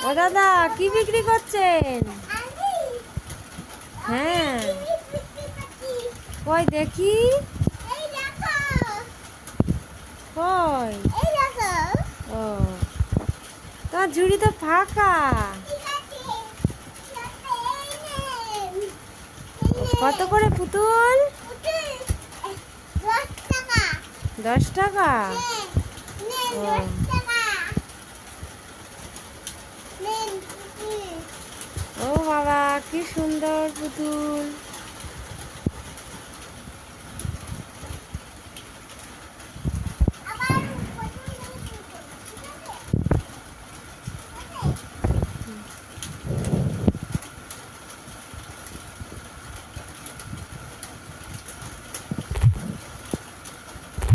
ও দাদা, কি বিক্রি করছেন? হ্যাঁ, কই দেখি। কই? ও, তোমার ঝুড়ি তো ফাঁকা। কত করে পুতুল? 10 টাকা। ও, ও বাবা, কি সুন্দর পুতুল।